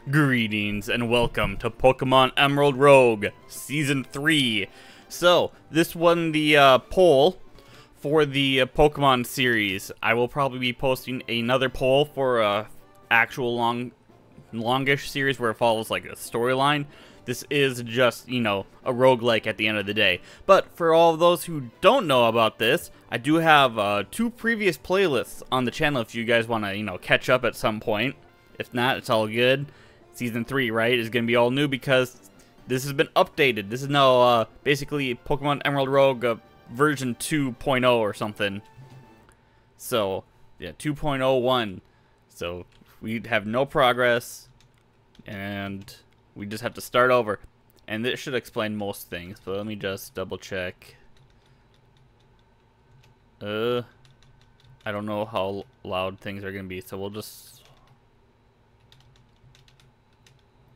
Greetings and welcome to Pokemon Emerald Rogue Season 3. So, this won the poll for the Pokemon series. I will probably be posting another poll for a actual longish series where it follows like a storyline. This is just, you know, a roguelike at the end of the day. But for all of those who don't know about this, I do have 2 previous playlists on the channel if you guys want to, you know, catch up at some point. If not, it's all good. Season 3, right, is going to be all new because this has been updated. This is now basically Pokemon Emerald Rogue version 2.0 or something. So, yeah, 2.01. So, we have no progress, and we just have to start over. And this should explain most things, but let me just double check. I don't know how loud things are going to be, so we'll just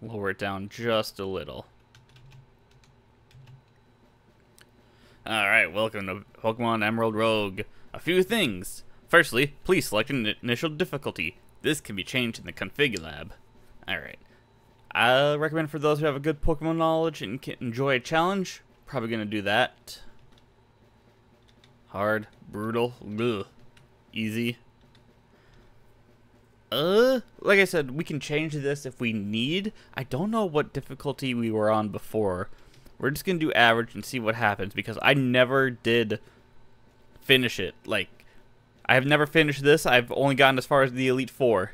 lower it down just a little. Alright, welcome to Pokemon Emerald Rogue. A few things. Firstly, please select an initial difficulty. This can be changed in the Config Lab. Alright. I recommend for those who have a good Pokemon knowledge and can enjoy a challenge, probably gonna do that. Hard, brutal, ugh. Easy. Like I said, we can change this if we need. I don't know what difficulty we were on before. We're just gonna do average and see what happens because I never did finish it. Like, I have never finished this. I've only gotten as far as the Elite Four.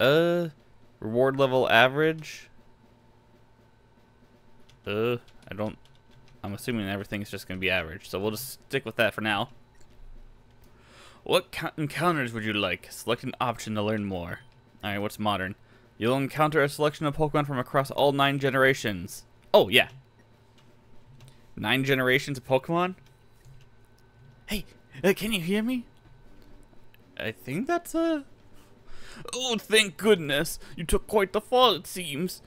Reward level average. I'm assuming everything's just gonna be average, so we'll just stick with that for now. What encounters would you like? Select an option to learn more. Alright, what's modern? You'll encounter a selection of Pokemon from across all 9 generations. Oh, yeah. 9 generations of Pokemon? Hey, can you hear me? I think that's a... Oh, thank goodness. You took quite the fall, it seems.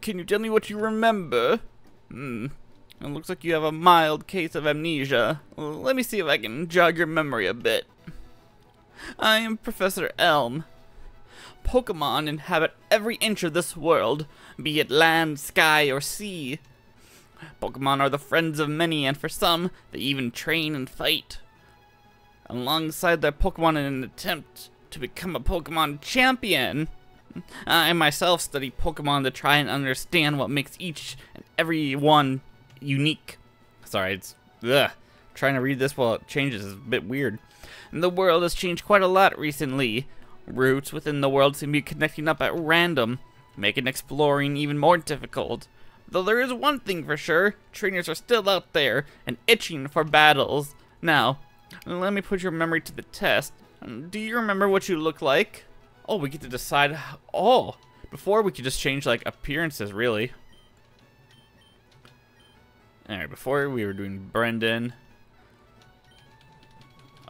Can you tell me what you remember? It looks like you have a mild case of amnesia. Let me see if I can jog your memory a bit. I am Professor Elm. Pokemon inhabit every inch of this world, be it land, sky, or sea. Pokemon are the friends of many, and for some, they even train and fight. Alongside their Pokemon in an attempt to become a Pokemon champion, I myself study Pokemon to try and understand what makes each and every one unique. Sorry, it's trying to read this while it changes is a bit weird. And the world has changed quite a lot recently. Routes within the world seem to be connecting up at random, making exploring even more difficult. Though there is one thing for sure, trainers are still out there and itching for battles. Now, let me put your memory to the test. Do you remember what you look like? Oh, we get to decide how, oh, before we could just change like appearances, really. Alright, before we were doing Brendan.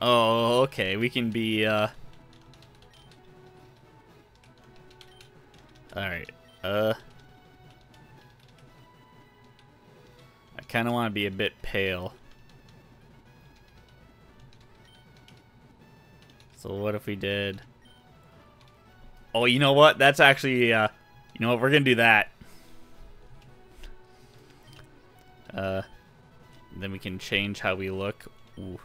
Oh, okay, we can be, Alright, I kinda wanna be a bit pale. So what if we did... Oh, you know what? That's actually, you know what? We're gonna do that. Then we can change how we look. Ooh.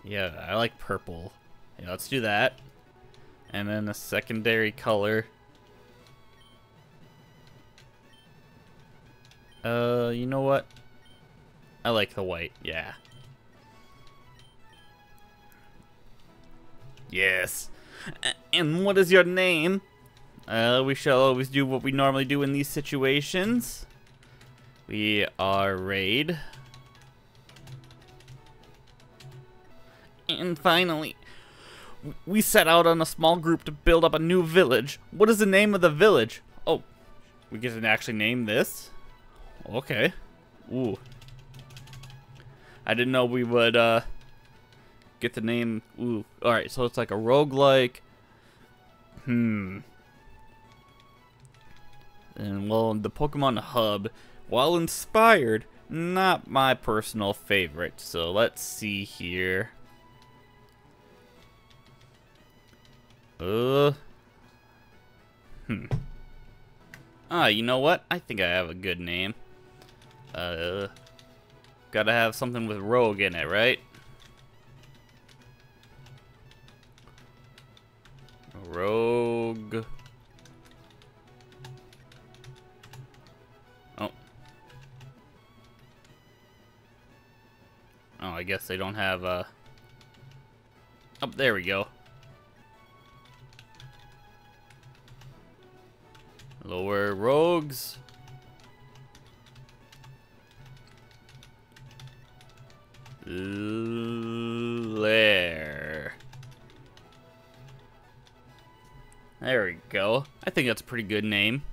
Yeah, I like purple. Yeah, let's do that. And then a secondary color. You know what? I like the white, yeah. Yes. And what is your name? We shall always do what we normally do in these situations. We are Raid. And finally, we set out on a small group to build up a new village. What is the name of the village? Oh, we get to actually name this? Okay. Ooh. I didn't know we would, get the name. Ooh. Alright, so it's like a roguelike. And, well, the Pokemon Hub, while inspired, not my personal favorite. So let's see here. You know what? I think I have a good name. Gotta have something with rogue in it, right? Rogue. Oh. Oh, I guess they don't have Oh, there we go. Lower rogues. Lair. There we go. I think that's a pretty good name.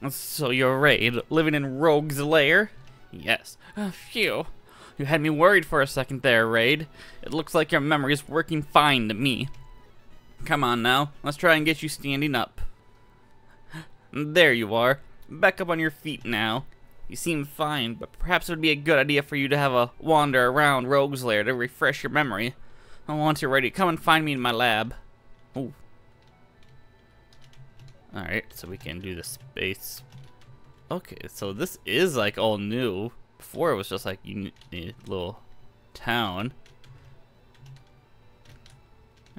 So you're Raid, living in Rogue's Lair? Yes. Phew. You had me worried for a second there, Raid. It looks like your memory's working fine to me. Come on now, let's try and get you standing up. There you are. Back up on your feet now. You seem fine, but perhaps it would be a good idea for you to have a wander around Rogue's Lair to refresh your memory. Once you're ready, come and find me in my lab. Ooh. Alright, so we can do the space. Okay, so this is like all new. Before it was just like a little town.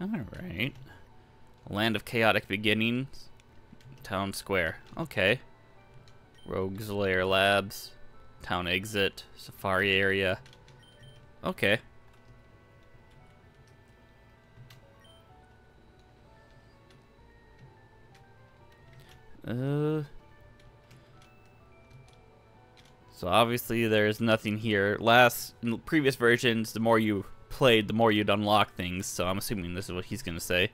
Alright. Land of chaotic beginnings. Town square. Okay. Rogue's Lair labs. Town exit. Safari area. Okay. So obviously there's nothing here. In the previous versions, the more you played, the more you'd unlock things. So I'm assuming this is what he's gonna say.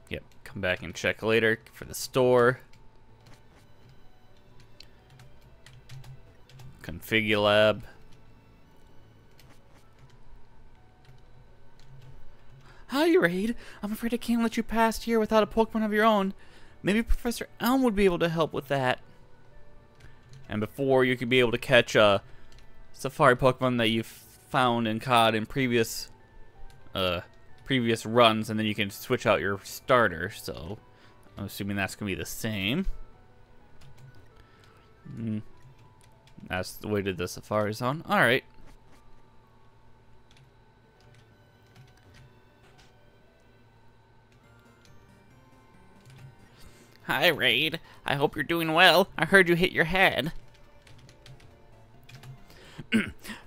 Yep, come back and check later for the store. Configure lab. Hi, Raid. I'm afraid I can't let you pass here without a Pokemon of your own. Maybe Professor Elm would be able to help with that. And before, you could be able to catch a Safari Pokemon that you've found and caught in previous runs, and then you can switch out your starter. So I'm assuming that's gonna be the same. That's the way to the Safari Zone. All right. Hi, Raid. I hope you're doing well. I heard you hit your head.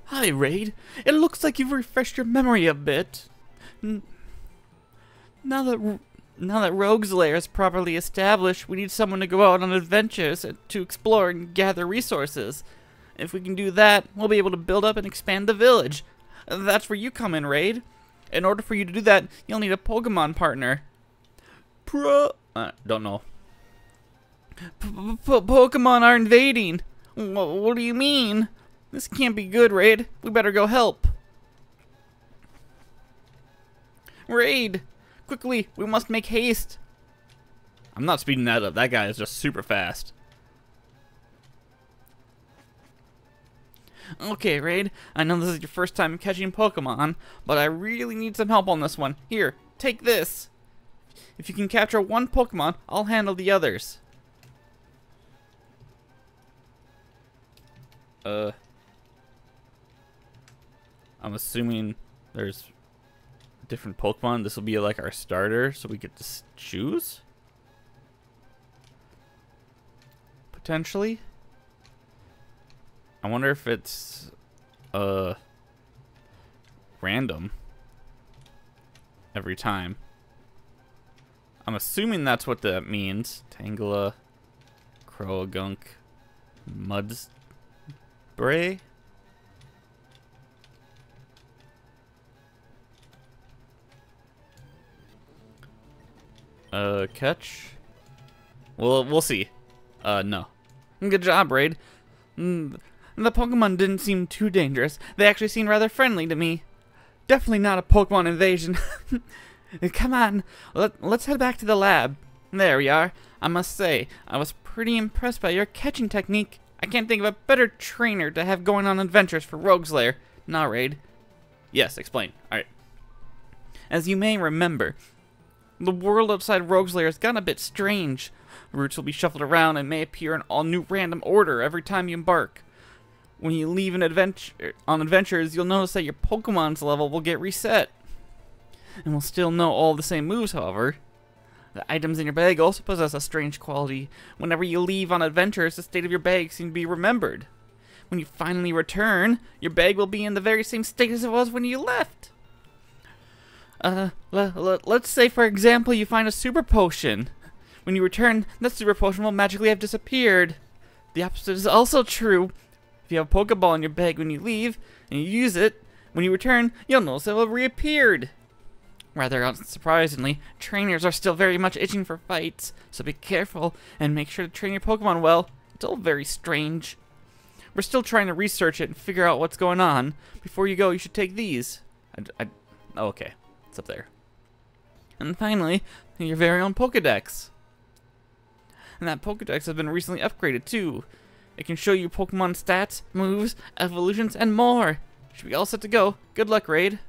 Hi, Raid. It looks like you've refreshed your memory a bit. Now that Rogue's Lair is properly established, we need someone to go out on adventures to explore and gather resources. If we can do that, we'll be able to build up and expand the village. That's where you come in, Raid. In order for you to do that, you'll need a Pokemon partner. Don't know. Pokemon are invading. What do you mean? This can't be good, Raid. We better go help. Raid! Quickly, we must make haste. I'm not speeding that up. That guy is just super fast. Okay, Raid. I know this is your first time catching Pokemon, but I really need some help on this one. Here, take this. If you can capture one Pokemon, I'll handle the others. I'm assuming there's different Pokemon. This will be like our starter, so we get to choose? Potentially? I wonder if it's random every time. I'm assuming that's what that means. Tangela, Croagunk, Mudspray. Catch. Well, we'll see. No. Good job, Raid. The Pokemon didn't seem too dangerous. They actually seemed rather friendly to me. Definitely not a Pokemon invasion. Come on, let's head back to the lab. There we are. I must say, I was pretty impressed by your catching technique. I can't think of a better trainer to have going on adventures for Rogue's Lair. Nah, Raid. Yes, explain. Alright. As you may remember, the world outside Rogue's Lair has gotten a bit strange. Routes will be shuffled around and may appear in all new random order every time you embark. When you leave an adventures, you'll notice that your Pokemon's level will get reset. And will still know all the same moves, however. The items in your bag also possess a strange quality. Whenever you leave on adventures, the state of your bag seems to be remembered. When you finally return, your bag will be in the very same state as it was when you left. Let's say, for example, you find a super potion. When you return, that super potion will magically have disappeared. The opposite is also true. If you have a Pokeball in your bag when you leave, and you use it, when you return, you'll notice it will have reappeared. Rather unsurprisingly, trainers are still very much itching for fights, so be careful and make sure to train your Pokemon well. It's all very strange. We're still trying to research it and figure out what's going on. Before you go, you should take these. Oh, okay. It's up there. And finally, your very own Pokedex. And that Pokedex has been recently upgraded too. It can show you Pokemon stats, moves, evolutions, and more. Should be all set to go. Good luck, Raid.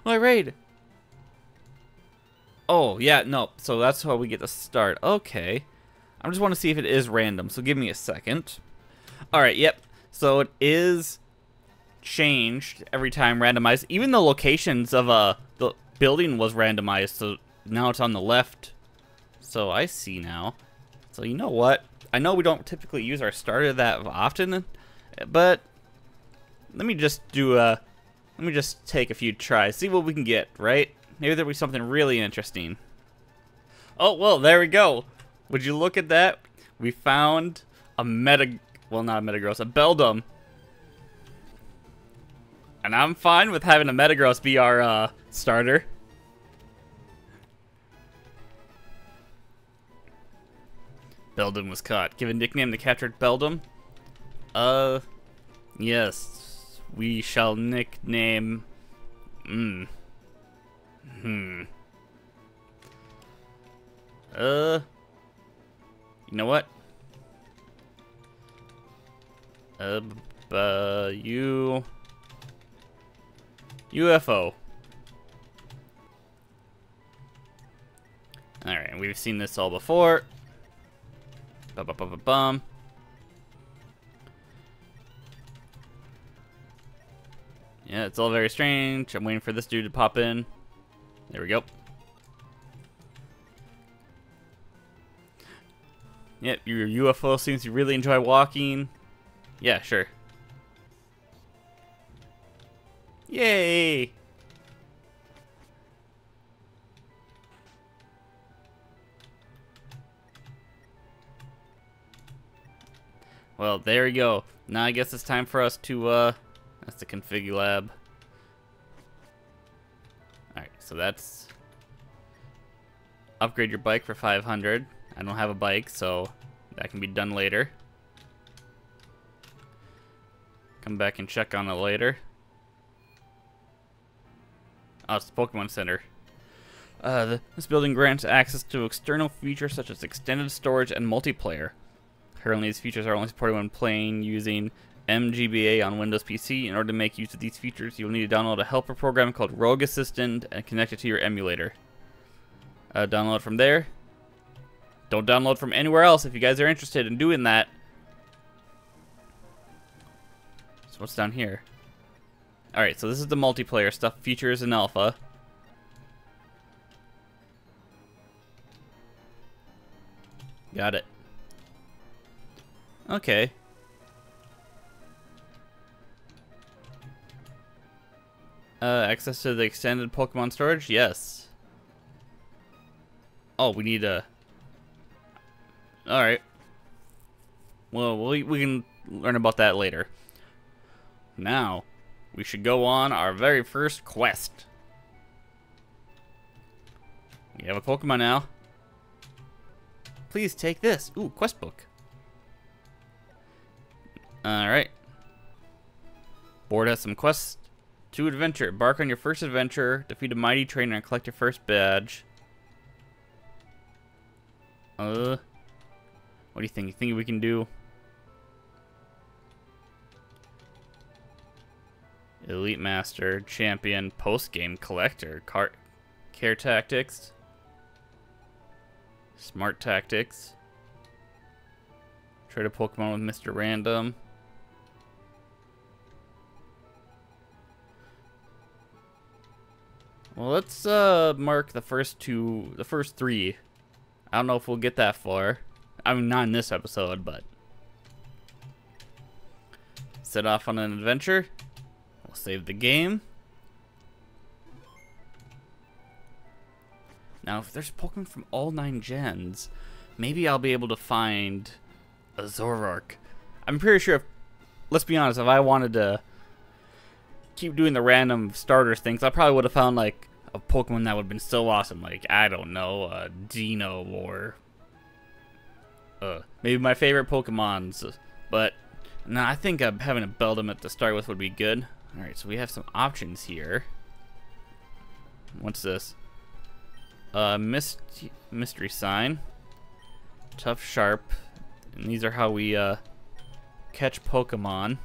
Why, Raid? Oh, yeah, no. So that's how we get to start. Okay. I just want to see if it is random, so give me a second. Alright, yep. So it is changed every time randomized. Even the locations of the building was randomized, so now it's on the left. So I see now. So you know what? I know we don't typically use our starter that often, but let me just take a few tries, see what we can get, right? Maybe there'll be something really interesting. Oh, well, there we go. Would you look at that? We found a not a Metagross, a Beldum. And I'm fine with having a Metagross be our starter. Beldum was caught. Give a nickname to captured Beldum. Yes. We shall nickname... You know what? UFO. Alright, we've seen this all before. Bum. Yeah, it's all very strange. I'm waiting for this dude to pop in. There we go. Yep, your UFO seems to really enjoy walking. Yeah, sure. Yay! Well, there we go. Now I guess it's time for us to, that's the config lab. Alright, so that's... Upgrade your bike for 500. I don't have a bike, so that can be done later. Come back and check on it later. Oh, it's the Pokemon Center. This building grants access to external features such as extended storage and multiplayer. Currently, these features are only supported when playing using MGBA on Windows PC. In order to make use of these features, you'll need to download a helper program called Rogue Assistant and connect it to your emulator. Download from there. Don't download from anywhere else if you guys are interested in doing that. So what's down here? Alright, so this is the multiplayer stuff, features in alpha. Got it. Okay. Access to the extended Pokemon storage? Yes. Oh, we need a... Alright. Well, we can learn about that later. Now, we should go on our very first quest. We have a Pokemon now. Please take this. Ooh, quest book. Alright. Board has some quests to adventure. Embark on your first adventure, defeat a mighty trainer, and collect your first badge. What What do you think? You think we can do Elite Master, Champion, Post-Game Collector, Care Tactics, Smart Tactics, Trade a Pokemon with Mr. Random. Well, let's mark the first three. I don't know if we'll get that far. I mean, not in this episode, but set off on an adventure. We'll save the game. Now, if there's Pokemon from all 9 gens, maybe I'll be able to find a Zoroark. I'm pretty sure let's be honest, if I wanted to keep doing the random starters things, I probably would have found like a Pokemon that would have been so awesome, like, I don't know, Dino or maybe my favorite Pokemons. But no, I think having a Beldum to start with would be good. Alright, so we have some options here. What's this? Mystery Sign, Tough Sharp, and these are how we catch Pokemon.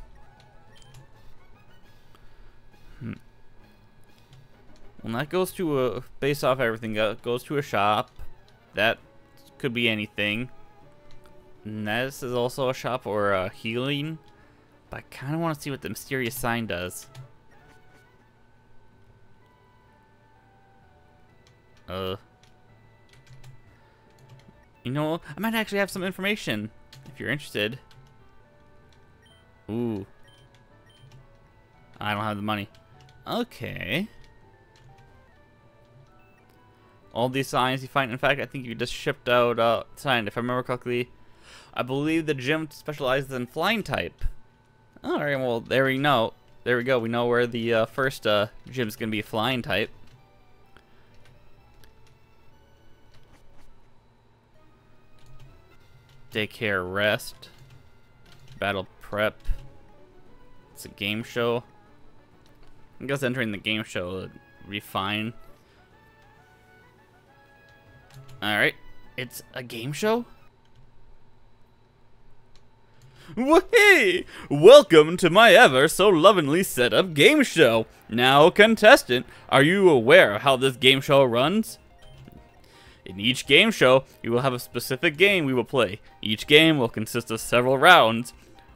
Well, that goes to based off everything, goes to a shop. That could be anything. And this is also a shop or a healing. But I kind of want to see what the Mysterious Sign does. You know, I might actually have some information if you're interested. Ooh. I don't have the money. Okay. All these signs you find, in fact, I think you just shipped out sign. If I remember correctly, I believe the gym specializes in flying type. Alright, well, there we know. There we go. We know where the first gym is going to be flying type. Daycare rest. Battle prep. It's a game show. I guess entering the game show would be fine. Alright, it's a game show? Well, hey! Welcome to my ever so lovingly set up game show. Now, contestant, are you aware of how this game show runs? In each game show, you will have a specific game we will play. Each game will consist of several rounds.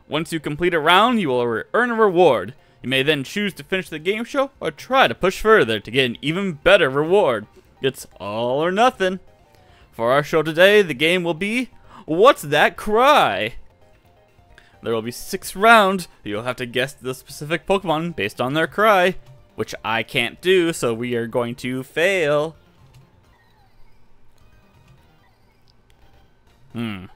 Once you complete a round, you will earn a reward. You may then choose to finish the game show or try to push further to get an even better reward. It's all or nothing. For our show today, the game will be What's That Cry? There will be 6 rounds. You'll have to guess the specific Pokemon based on their cry, which I can't do, so we are going to fail. And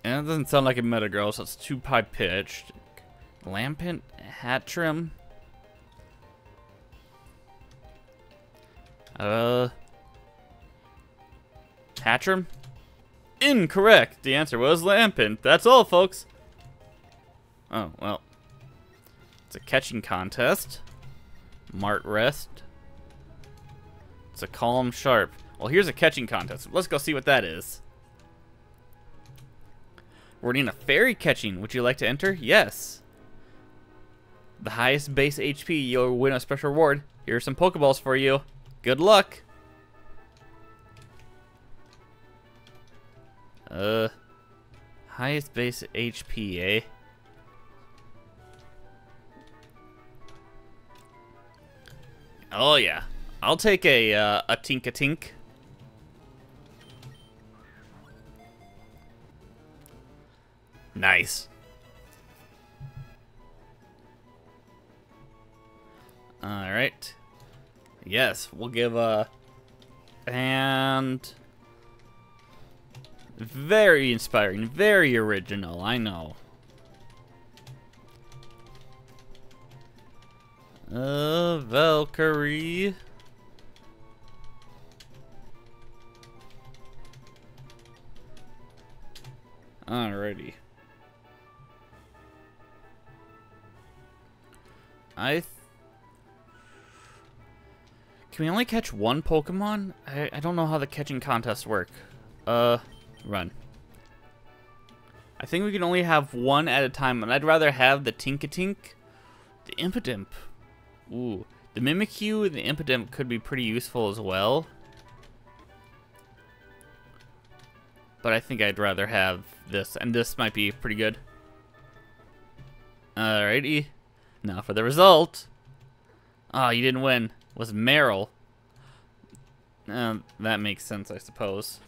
it doesn't sound like a Metagross, so it's too high pitched. Lampent, Hatchrim. Hatchrim? Incorrect. The answer was Lampent. That's all, folks. Oh, well. It's a catching contest. Mart Rest. It's a Calm Sharp. Well, here's a catching contest. Let's go see what that is. We're in a fairy catching. Would you like to enter? Yes. The highest base HP, you'll win a special reward. Here are some Pokeballs for you. Good luck. Highest base HP, eh? Oh yeah. I'll take a Tink-a-Tink. Nice. Alright. Yes, we'll give and very inspiring, very original, I know. Valkyrie. Alrighty. Can we only catch one Pokemon? I don't know how the catching contests work. Run. I think we can only have one at a time, and I'd rather have the Tinkatink, the Impidimp. Ooh, the Mimikyu and the Impidimp could be pretty useful as well. But I think I'd rather have this, and this might be pretty good. Alrighty. Now for the result. Ah, you didn't win. It was Meryl. That makes sense, I suppose.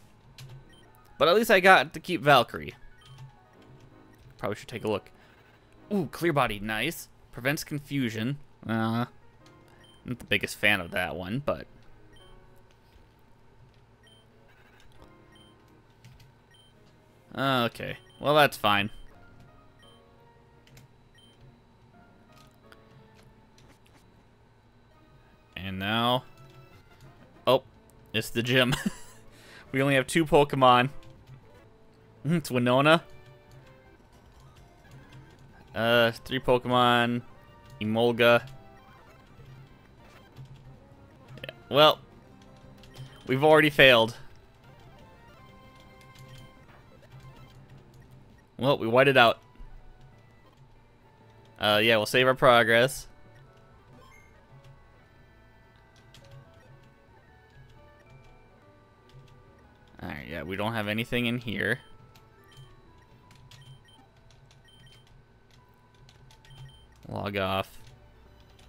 But at least I got to keep Valkyrie. Probably should take a look. Ooh, clear body, nice. Prevents confusion. Not the biggest fan of that one, but... Okay, well that's fine. And now... Oh, it's the gym. We only have 2 Pokemon. It's Winona. 3 Pokemon. Emolga. Yeah. Well, we've already failed. Well, we whited out. Yeah, we'll save our progress. Alright, yeah, we don't have anything in here. Log off.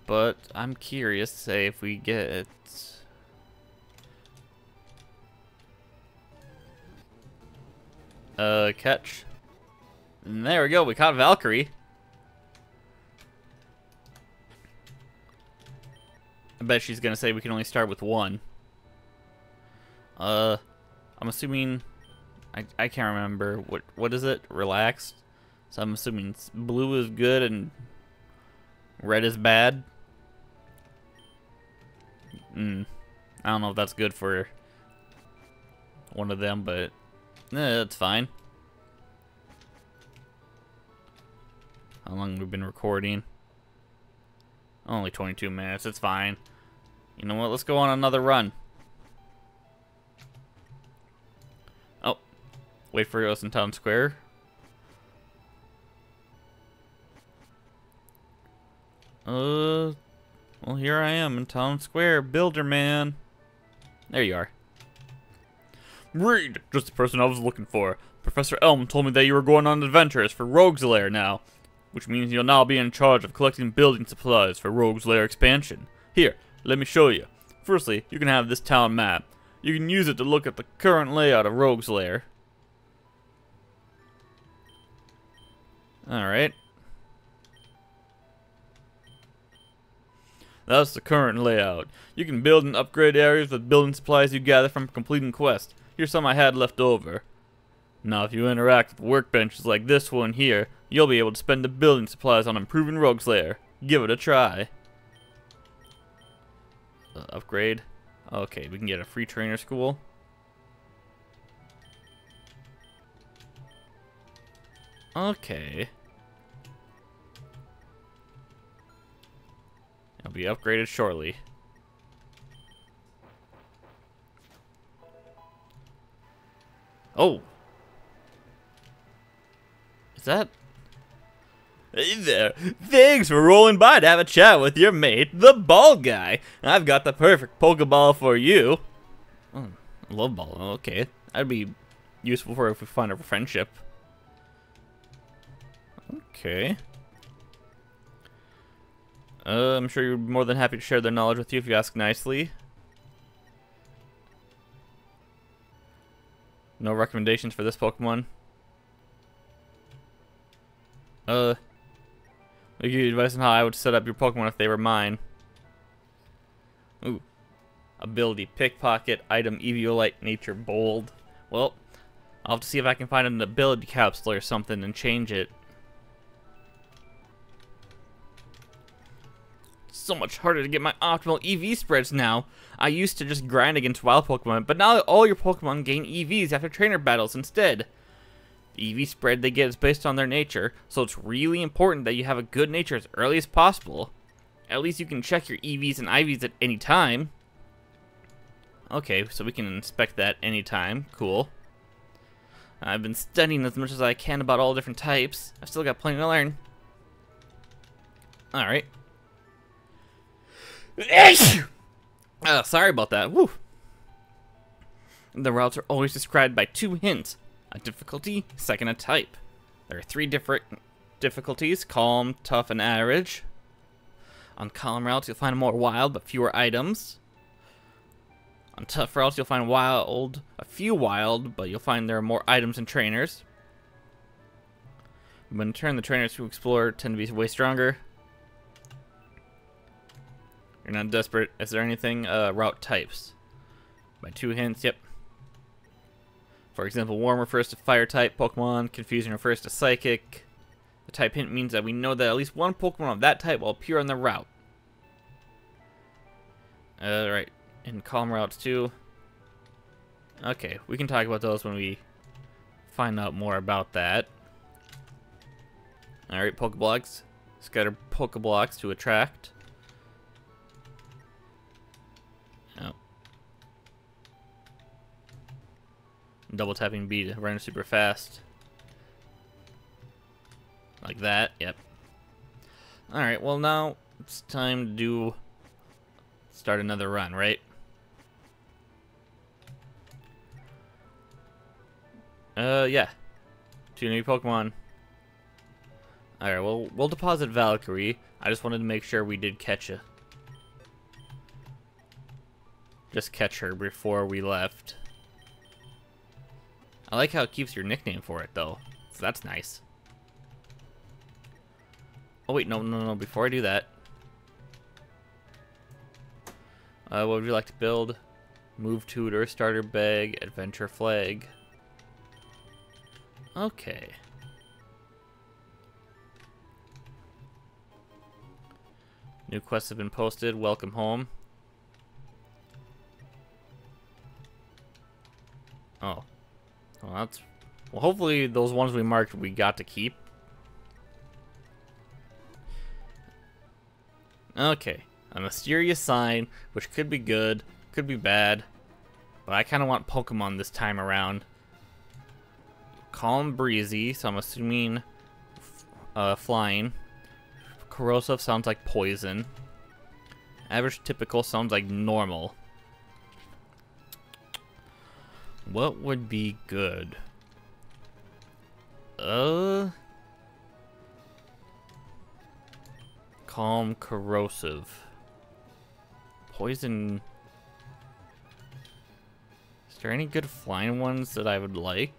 But I'm curious, say if we get... catch. And there we go, we caught Valkyrie. I bet she's gonna say we can only start with 1. I'm assuming... I can't remember. What is it? Relaxed? So I'm assuming blue is good and red is bad. I don't know if that's good for one of them, but that's fine. How long we've been recording? Only 22 minutes. It's fine. You know what? Let's go on another run. Oh, wait for us in Town Square. Well, here I am in Town Square, Builder Man. There you are. Reed, just the person I was looking for. Professor Elm told me that you were going on adventures for Rogue's Lair now, which means you'll now be in charge of collecting building supplies for Rogue's Lair expansion. Here, let me show you. Firstly, you can have this town map. You can use it to look at the current layout of Rogue's Lair. Alright. That's the current layout. You can build and upgrade areas with building supplies you gather from completing quests. Here's some I had left over. Now if you interact with workbenches like this one here, you'll be able to spend the building supplies on improving Rogue's Lair. Give it a try. Upgrade. Okay, we can get a free trainer school. Okay. It'll be upgraded shortly. Oh! Is that... Hey there! Thanks for rolling by to have a chat with your mate, the bald guy. I've got the perfect Pokeball for you. Oh, I love ball. Okay, that'd be useful for if we find a friendship. Okay. I'm sure you're more than happy to share their knowledge with you if you ask nicely. No recommendations for this Pokemon? I'll give you advice on how I would set up your Pokemon if they were mine. Ooh. Ability, Pickpocket, Item, Eviolite, Nature, Bold. Well, I'll have to see if I can find an ability capsule or something and change it. So much harder to get my optimal EV spreads now. I used to just grind against wild Pokemon, but now all your Pokemon gain EVs after trainer battles instead. The EV spread they get is based on their nature, so it's really important that you have a good nature as early as possible. At least you can check your EVs and IVs at any time. Okay, so we can inspect that anytime. Cool. I've been studying as much as I can about all different types. I've still got plenty to learn. Alright. Sorry about that. Woo. The routes are always described by 2 hints. A difficulty, second a type. There are 3 different difficulties: calm, tough, and average. On calm routes, you'll find more wild but fewer items. On tough routes, you'll find a few wild, but you'll find there are more items and trainers. But in turn, the trainers who explore tend to be way stronger. You're not desperate. Is there anything? Route types. By 2 hints, yep. For example, warm refers to fire type Pokemon, confusing refers to psychic. The type hint means that we know that at least one Pokemon of that type will appear on the route. Right. And calm routes too. Okay, we can talk about those when we find out more about that. Alright, Pokeblocks. Scatter Pokeblocks to attract. Oh. Double tapping B to run super fast. Like that, yep. Alright, well now it's time to start another run, right? Yeah. 2 new Pokemon. Alright, well, we'll deposit Valkyrie. I just wanted to make sure we did catch her. Just catch her before we left. I like how it keeps your nickname for it, though. So that's nice. Oh, wait, no. Before I do that. What would you like to build? Move tutor, starter bag, adventure flag. Okay. New quests have been posted. Welcome home. Oh. Well, that's... Well, hopefully those ones we marked we got to keep. Okay. A mysterious sign, which could be good, could be bad. But I kind of want Pokemon this time around. Calm, breezy, so I'm assuming flying. Corrosive sounds like poison. Average, typical sounds like normal. What would be good? Calm, corrosive. Poison. Is there any good flying ones that I would like?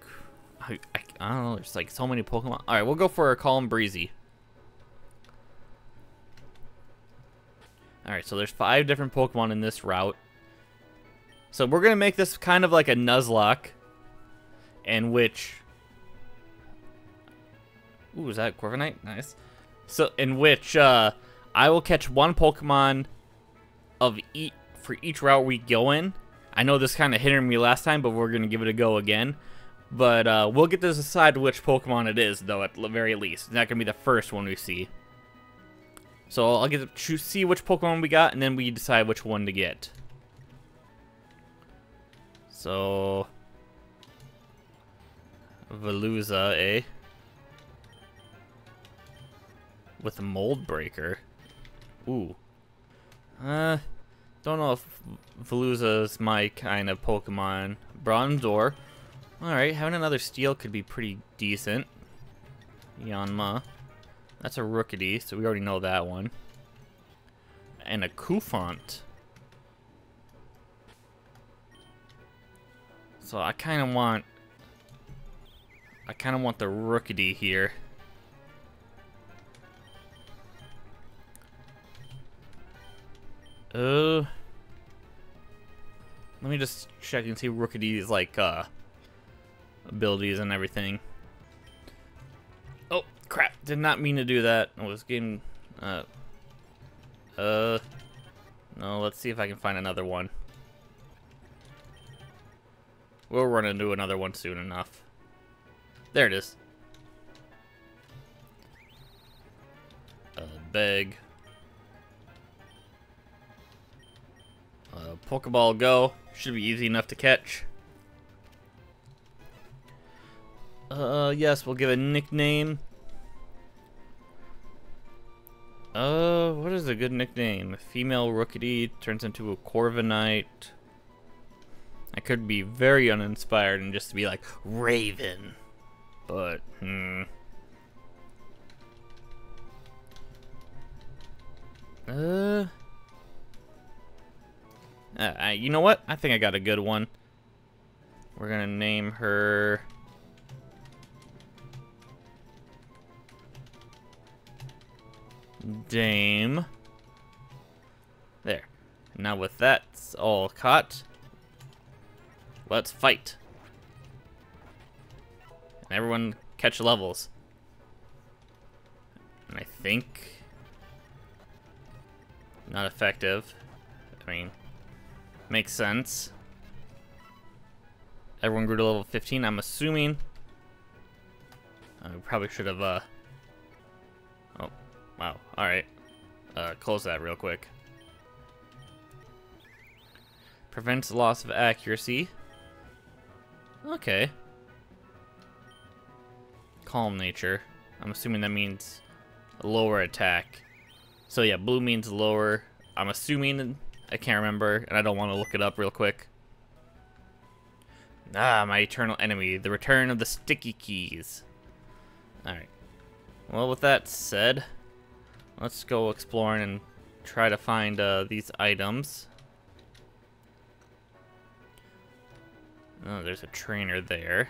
I don't know, there's like so many Pokemon. Alright, we'll go for a calm, breezy. Alright, so there's 5 different Pokemon in this route. So we're going to make this kind of like a Nuzlocke. In which... Ooh, is that Corviknight? Nice. So, in which I will catch 1 Pokemon for each route we go in. I know this kind of hindered me last time, but we're going to give it a go again. But we'll get to decide which Pokemon it is, though, at the very least. It's not going to be the first one we see. So I'll get to see which Pokemon we got, and then we decide which one to get. So... Veluza, eh? With a Mold Breaker. Ooh. Don't know if Veluza's my kind of Pokemon. Bronzor. Alright, having another Steel could be pretty decent. Yanma. That's a Rookity, so we already know that one. And a Kufant. So I kind of want the Rookity here. Let me just check and see Rookity's like abilities and everything. Oh crap! Did not mean to do that. I was getting no. Let's see if I can find another one. We'll run into another one soon enough. There it is. Beg. Pokeball Go. Should be easy enough to catch. Yes, we'll give a nickname. What is a good nickname? Female Rookity turns into a Corviknight. I could be very uninspired and just be like, Raven. But, you know what? I think I got a good one. We're gonna name her... Dame. There. Now with that all caught, let's fight. And everyone catch levels. And I think... not effective. I mean, makes sense. Everyone grew to level 15, I'm assuming. I probably should have, oh, wow, alright. Close that real quick. Prevents loss of accuracy. Okay. Calm nature. I'm assuming that means a lower attack. So yeah, blue means lower. I'm assuming, I can't remember, and I don't want to look it up real quick. Ah, my eternal enemy, the return of the sticky keys. Alright. Well, with that said, let's go exploring and try to find these items. Oh, there's a trainer there.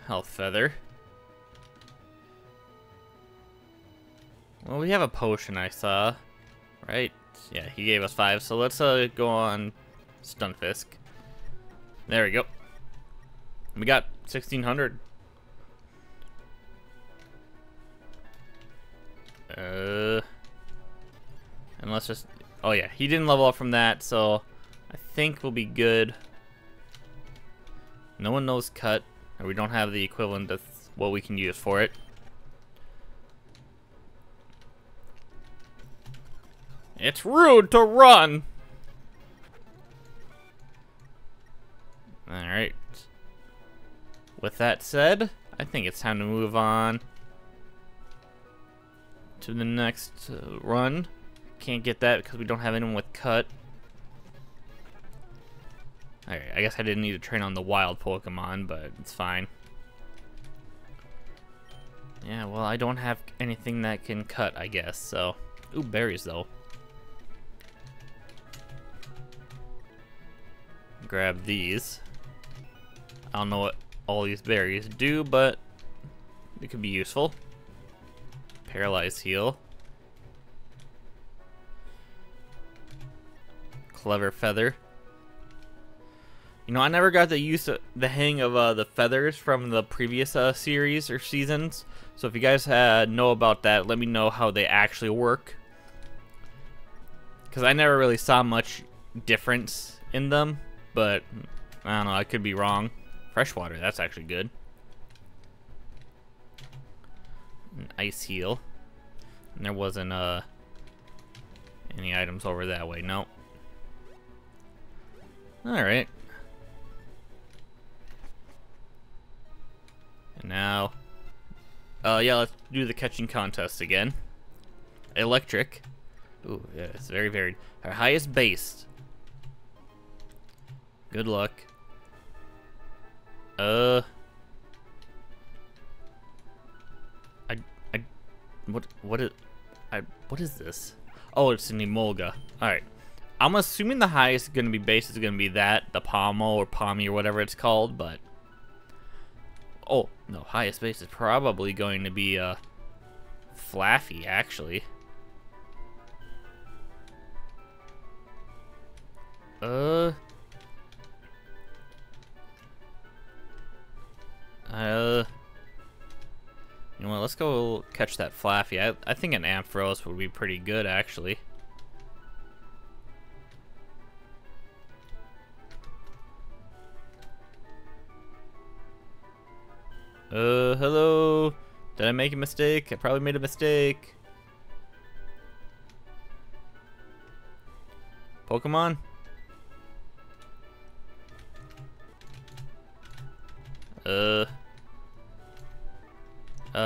Health feather. Well, we have a potion I saw, right? Yeah, he gave us 5, so let's go on Stunfisk. There we go. We got 1600. And let's just... oh yeah, he didn't level up from that, so I think we'll be good. No one knows cut, or we don't have the equivalent of what we can use for it. It's rude to run! Alright. With that said, I think it's time to move on to the next run. Can't get that because we don't have anyone with cut. Alright, I guess I didn't need to train on the wild Pokemon, but it's fine. Yeah, well, I don't have anything that can cut, I guess, so... ooh, berries, though. Grab these. I don't know what all these berries do, but it could be useful. Paralyze heal. Clever feather. You know, I never got the hang of the feathers from the previous series or seasons. So if you guys know about that, let me know how they actually work. Because I never really saw much difference in them. But, I don't know, I could be wrong. Freshwater, that's actually good. An ice heal. And there wasn't any items over that way, no. Alright. And now, yeah, let's do the catching contest again. Electric. Ooh, yeah, it's very varied. Our highest base. Good luck. What is this? Oh, it's an Emolga. Alright. I'm assuming the highest gonna be base is gonna be that, the Pommel or Pommy or whatever it's called, but... oh, no, highest base is probably going to be, Flaffy, actually. You know what, let's go catch that Flaffy. I think an Ampharos would be pretty good, actually. Hello? Did I make a mistake? I probably made a mistake. Pokemon?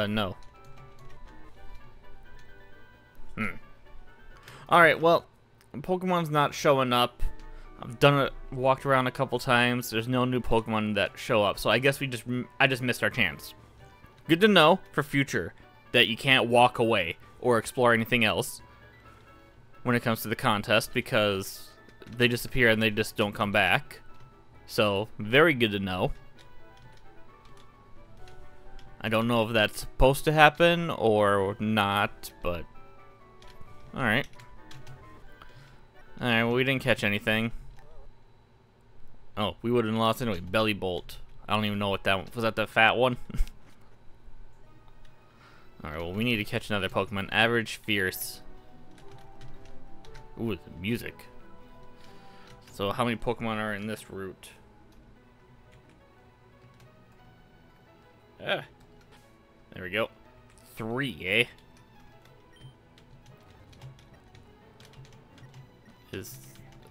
No. Alright, well, Pokemon's not showing up. I've done it, walked around a couple times. There's no new Pokemon that show up, so I guess I just missed our chance. Good to know for future that you can't walk away or explore anything else when it comes to the contest, because they disappear and they just don't come back. So, very good to know. I don't know if that's supposed to happen or not, but alright. Alright, well, we didn't catch anything. Oh, we would have lost anyway. Belly Bolt. I don't even know what that one was. That the fat one? Alright, well, we need to catch another Pokemon. Average Fierce. Ooh, the music. So, how many Pokemon are in this route? Ah. There we go. 3, eh?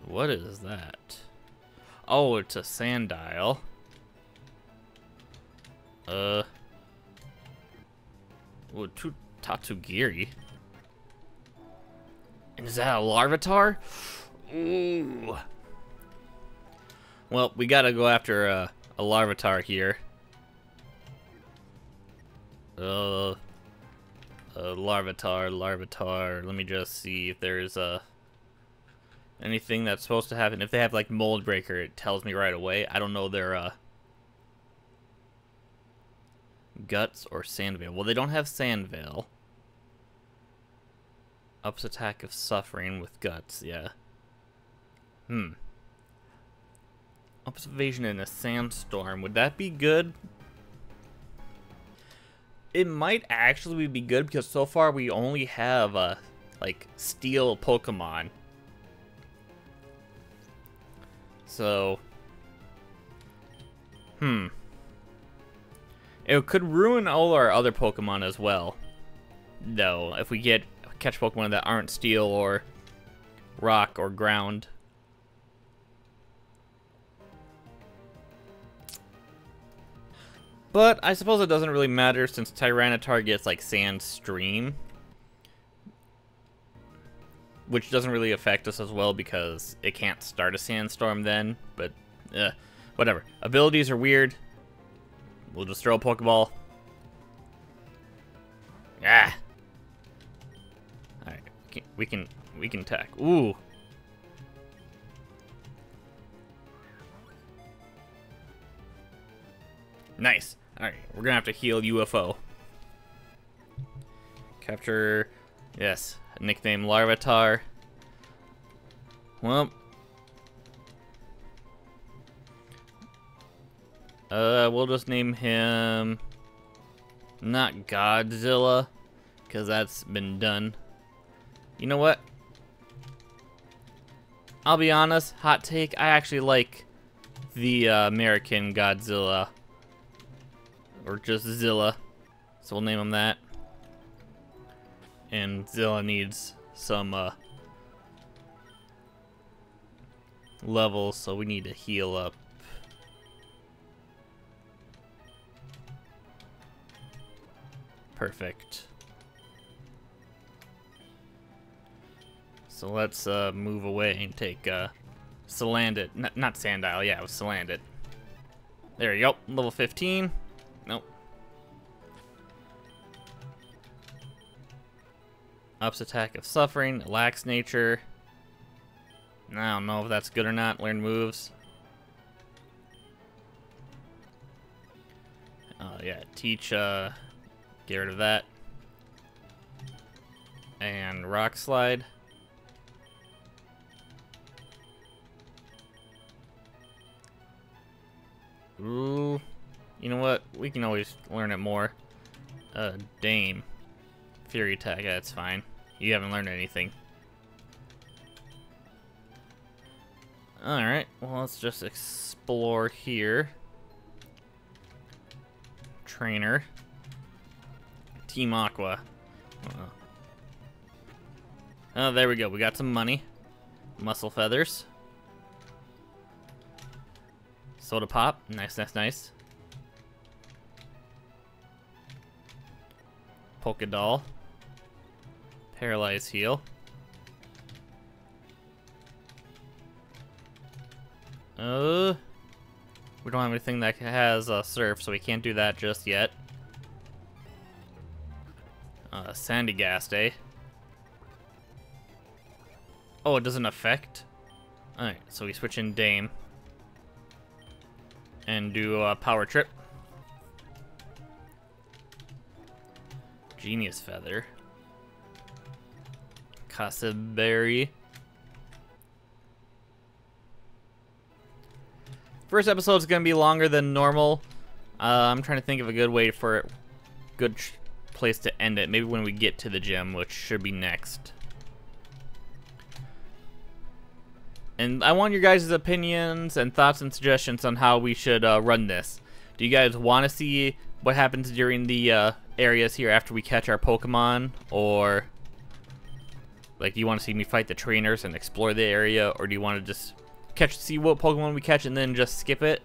What is that? Oh, it's a Sandile. Ooh, Tatsugiri. And is that a Larvitar? Ooh. Well, we gotta go after a Larvitar here. Larvitar. Let me just see if there's anything that's supposed to happen. If they have like Mold Breaker, it tells me right away. I don't know their Guts or Sandveil. Well, they don't have Sandveil. Ups attack of Suffering with Guts, yeah. Ups evasion in a Sandstorm. Would that be good? It might actually be good because so far we only have like Steel Pokemon. So, it could ruin all our other Pokemon as well, though, if we catch Pokemon that aren't Steel or Rock or Ground. But I suppose it doesn't really matter since Tyranitar gets like Sandstream, which doesn't really affect us as well because it can't start a Sandstorm then, but whatever. Abilities are weird. We'll just throw a Pokeball. Ah. Alright, we can attack. Ooh. Nice. Alright, we're gonna have to heal UFO. Capture, yes, nickname Larvitar. Well, we'll just name him not Godzilla, because that's been done. You know what? I'll be honest, hot take, I actually like the American Godzilla. Or just Zilla. So we'll name him that. And Zilla needs some levels, so we need to heal up. Perfect. So let's move away and take Salandit. Not Sandile, yeah, it was Salandit. There you go, level 15. Nope. Ups attack of Suffering, Lax Nature. I don't know if that's good or not. Learn moves. Yeah, teach, get rid of that. And Rock Slide. Ooh. You know what? We can always learn it more. Dame. Fury attack, that's fine. You haven't learned anything. Alright, well, let's just explore here. Trainer. Team Aqua. Oh, there we go. We got some money. Muscle feathers. Soda pop. Nice, nice, nice. Polka doll. Paralyze heal. We don't have anything that has surf, so we can't do that just yet. Sandy Gast, eh? Oh, it doesn't affect? Alright, so we switch in Dame. And do a power trip. Genius Feather. Casa Berry. First episode's gonna be longer than normal. I'm trying to think of a good way for it. Good place to end it. Maybe when we get to the gym, which should be next. And I want your guys' opinions and thoughts and suggestions on how we should run this. Do you guys want to see what happens during the areas here after we catch our Pokemon? Or, like, do you want to see me fight the trainers and explore the area? Or do you want to just see what Pokemon we catch and then just skip it?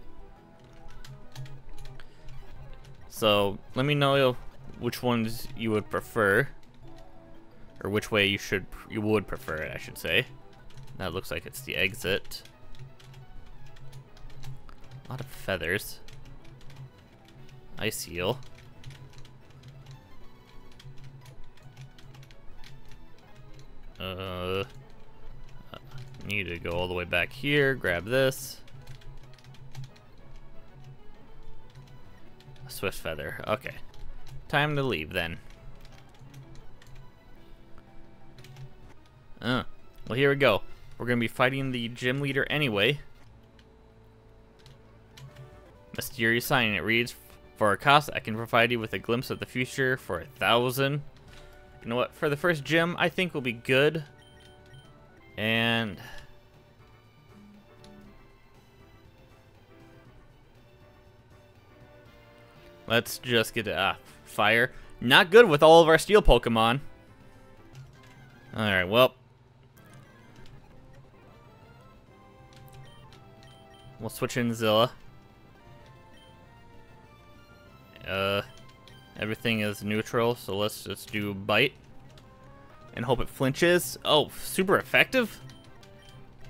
So, let me know which ones you would prefer. Or which way you would prefer it, I should say. That looks like it's the exit. A lot of feathers. Ice Heal. Need to go all the way back here, grab this. A Swift Feather, okay. Time to leave then. Well, here we go. We're gonna be fighting the gym leader anyway. Mysterious sign. It reads, "For a cost, I can provide you with a glimpse of the future for 1,000." You know what? For the first gym, I think will be good. And let's just get to fire. Not good with all of our steel Pokemon. Alright, well. We'll switch in Zilla. Everything is neutral, so let's just do Bite. And hope it flinches. Oh, super effective?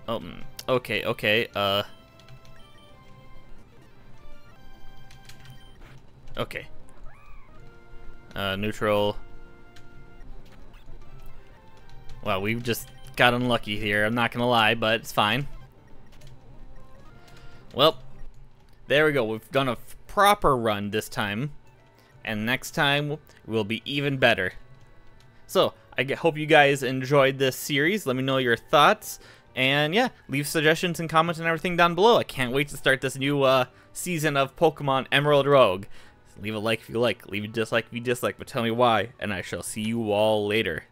Oh, okay, okay, okay. Neutral. Wow, we've just got unlucky here, I'm not gonna lie, but it's fine. Well, there we go. We've done a proper run this time. And next time will be even better. So, I hope you guys enjoyed this series. Let me know your thoughts. And yeah, leave suggestions and comments and everything down below. I can't wait to start this new season of Pokemon Emerald Rogue. Leave a like if you like. Leave a dislike if you dislike, but tell me why. And I shall see you all later.